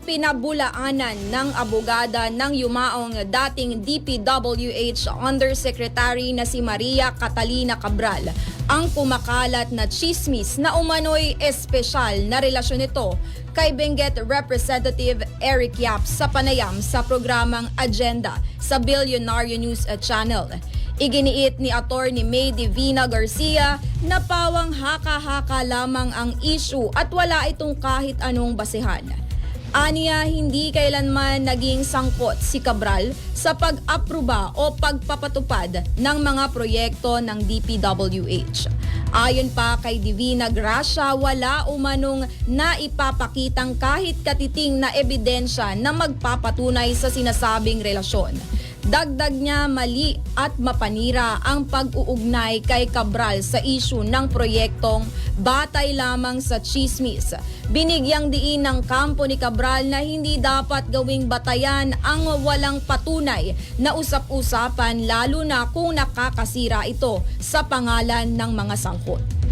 Ipinabulaanan ng abogada ng yumaong dating DPWH Undersecretary na si Maria Catalina Cabral ang kumakalat na tsismis na umano'y espesyal na relasyon nito kay Benguet Representative Eric Yap sa panayam sa programang Agenda sa Billionaire News Channel. Iginiit ni Attorney May Divina Garcia na pawang haka-haka lamang ang issue at wala itong kahit anong basehan. Aniya, hindi kailanman naging sangkot si Cabral sa pag-apruba o pagpapatupad ng mga proyekto ng DPWH. Ayon pa kay Divina Gracia, wala umanong naipapakitang kahit katiting na ebidensya na magpapatunay sa sinasabing relasyon. Dagdag niya, mali at mapanira ang pag-uugnay kay Cabral sa issue ng proyektong batay lamang sa tsismis. Binigyang diin ng kampo ni Cabral na hindi dapat gawing batayan ang walang patunay na usap-usapan lalo na kung nakakasira ito sa pangalan ng mga sangkot.